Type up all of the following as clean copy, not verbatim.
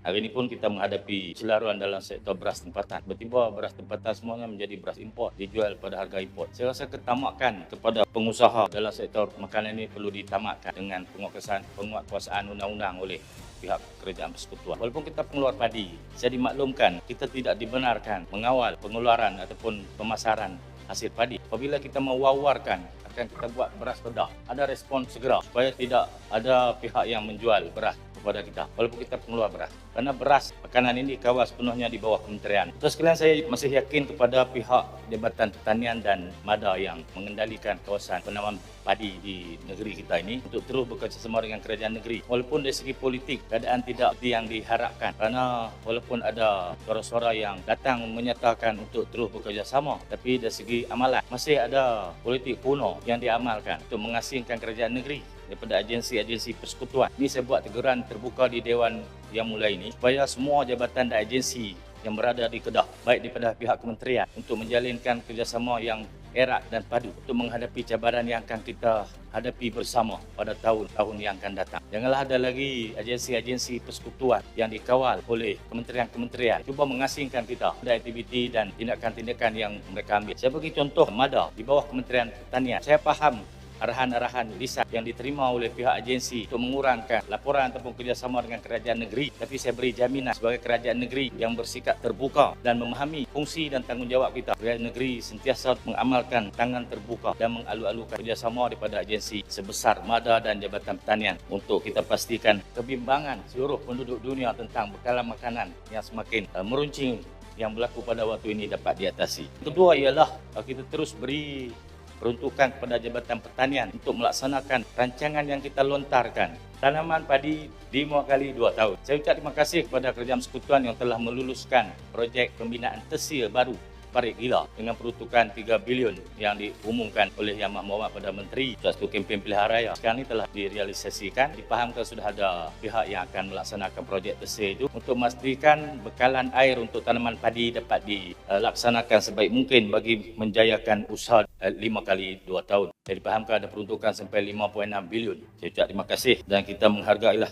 Hari ini pun kita menghadapi celaruan dalam sektor beras tempatan. Tiba-tiba beras tempatan semuanya menjadi beras import, dijual pada harga import. Saya rasa ketamakan kepada pengusaha dalam sektor makanan ini perlu ditamatkan dengan penguatkuasaan undang-undang oleh pihak kerajaan persekutuan. Walaupun kita pengeluar padi, saya dimaklumkan kita tidak dibenarkan mengawal pengeluaran ataupun pemasaran hasil padi. Apabila kita mewawarkan akan kita buat beras kedah, ada respon segera supaya tidak ada pihak yang menjual beras kepada kita walaupun kita pengeluar beras, kerana beras makanan ini dikawal sepenuhnya di bawah kementerian. Terus sekalian, saya masih yakin kepada pihak Jabatan Pertanian dan MADA yang mengendalikan kawasan penanaman padi di negeri kita ini untuk terus bekerjasama dengan kerajaan negeri. Walaupun dari segi politik keadaan tidak seperti yang diharapkan, kerana walaupun ada suara-suara yang datang menyatakan untuk terus bekerjasama, tapi dari segi amalan masih ada politik kuno yang diamalkan untuk mengasingkan kerajaan negeri daripada agensi-agensi persekutuan. Ini saya buat teguran terbuka di Dewan yang mulai ini supaya semua jabatan dan agensi yang berada di Kedah, baik daripada pihak kementerian, untuk menjalinkan kerjasama yang erat dan padu untuk menghadapi cabaran yang akan kita hadapi bersama pada tahun-tahun yang akan datang. Janganlah ada lagi agensi-agensi persekutuan yang dikawal oleh kementerian-kementerian cuba mengasingkan kita dari aktiviti dan tindakan-tindakan yang mereka ambil. Saya bagi contoh MADA di bawah Kementerian Pertanian. Saya faham arahan-arahan lisan yang diterima oleh pihak agensi untuk mengurangkan laporan ataupun kerjasama dengan kerajaan negeri. Tapi saya beri jaminan sebagai kerajaan negeri yang bersikap terbuka dan memahami fungsi dan tanggungjawab kita. Kerajaan negeri sentiasa mengamalkan tangan terbuka dan mengalu-alukan kerjasama daripada agensi sebesar MADA dan Jabatan Pertanian untuk kita pastikan kebimbangan seluruh penduduk dunia tentang bekalan makanan yang semakin meruncing yang berlaku pada waktu ini dapat diatasi. Kedua ialah kita terus beri peruntukan kepada Jabatan Pertanian untuk melaksanakan rancangan yang kita lontarkan, tanaman padi 5 kali 2 tahun. Saya ucap terima kasih kepada Kerajaan Persekutuan yang telah meluluskan projek pembinaan tersier baru Parit Gila dengan peruntukan 3 bilion yang diumumkan oleh Yang Mahmudah Perdana Menteri sewaktu kempen pilihan raya. Sekarang ini telah direalisasikan. Dipahamkan sudah ada pihak yang akan melaksanakan projek tersier itu untuk memastikan bekalan air untuk tanaman padi dapat dilaksanakan sebaik mungkin bagi menjayakan usaha 5 kali 2 tahun. Saya dipahamkan ada peruntukan sampai 5.6 bilion. Saya ucap terima kasih dan kita menghargailah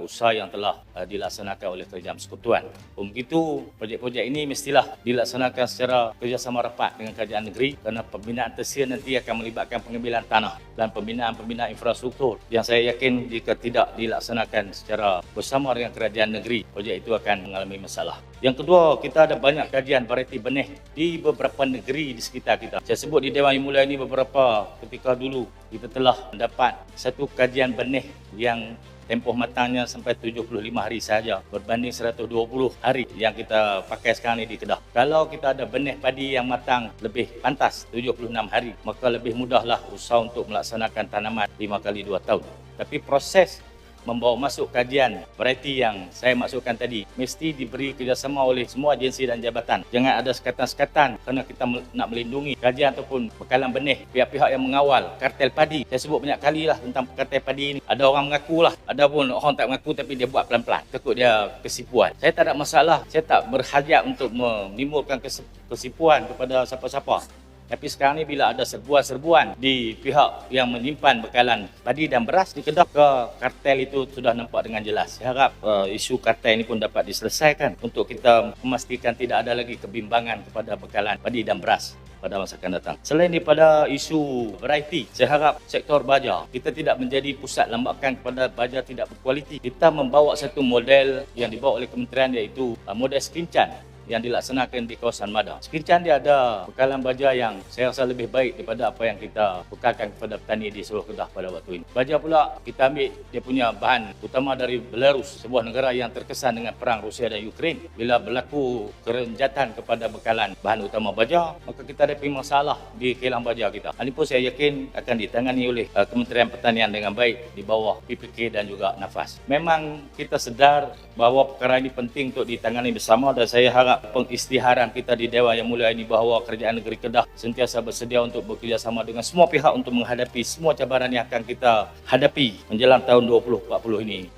usaha yang telah dilaksanakan oleh Kerajaan Persekutuan. Begitu, projek-projek ini mestilah dilaksanakan secara kerjasama rapat dengan kerajaan negeri, kerana pembinaan tersier nanti akan melibatkan pengambilan tanah dan pembinaan infrastruktur yang saya yakin jika tidak dilaksanakan secara bersama dengan kerajaan negeri, projek itu akan mengalami masalah. Yang kedua, kita ada banyak kajian varieti benih di beberapa negeri di sekitar kita. Saya sebut di Dewan yang mulia ini beberapa ketika dulu kita telah mendapat satu kajian benih yang tempoh matangnya sampai 75 hari saja berbanding 120 hari yang kita pakai sekarang ini di Kedah. Kalau kita ada benih padi yang matang lebih pantas 76 hari, maka lebih mudahlah usaha untuk melaksanakan tanaman 5 kali 2 tahun. Tapi proses membawa masuk kajian varieti yang saya maksudkan tadi mesti diberi kerjasama oleh semua agensi dan jabatan. Jangan ada sekatan-sekatan kerana kita nak melindungi kajian ataupun bekalan benih pihak-pihak yang mengawal kartel padi. Saya sebut banyak kali lah tentang kartel padi ini. Ada orang mengaku lah, ada pun orang tak mengaku tapi dia buat pelan-pelan. Takut dia kesipuan. Saya tak ada masalah. Saya tak berhajat untuk menimbulkan kesipuan kepada siapa-siapa. Tapi sekarang ni bila ada serbuan-serbuan di pihak yang menyimpan bekalan padi dan beras di Kedah, kartel itu sudah nampak dengan jelas. Saya harap isu kartel ini pun dapat diselesaikan untuk kita memastikan tidak ada lagi kebimbangan kepada bekalan padi dan beras pada masa akan datang. Selain daripada isu variety, saya harap sektor baja kita tidak menjadi pusat lambakan kepada baja tidak berkualiti. Kita membawa satu model yang dibawa oleh kementerian, iaitu model skincan yang dilaksanakan di kawasan MADA. Sekian dia ada bekalan baja yang saya rasa lebih baik daripada apa yang kita bekalkan kepada petani di seluruh Kedah pada waktu ini. Baja pula kita ambil dia punya bahan utama dari Belarus, sebuah negara yang terkesan dengan perang Rusia dan Ukraine. Bila berlaku kerenjatan kepada bekalan bahan utama baja, maka kita ada masalah di kilang baja kita. Ini pun saya yakin akan ditangani oleh Kementerian Pertanian dengan baik di bawah PPK dan juga Nafas. Memang kita sedar bahawa perkara ini penting untuk ditangani bersama dan saya harap pengisytiharan kita di Dewan Yang Mulia ini bahawa Kerajaan Negeri Kedah sentiasa bersedia untuk bekerjasama dengan semua pihak untuk menghadapi semua cabaran yang akan kita hadapi menjelang tahun 2040 ini.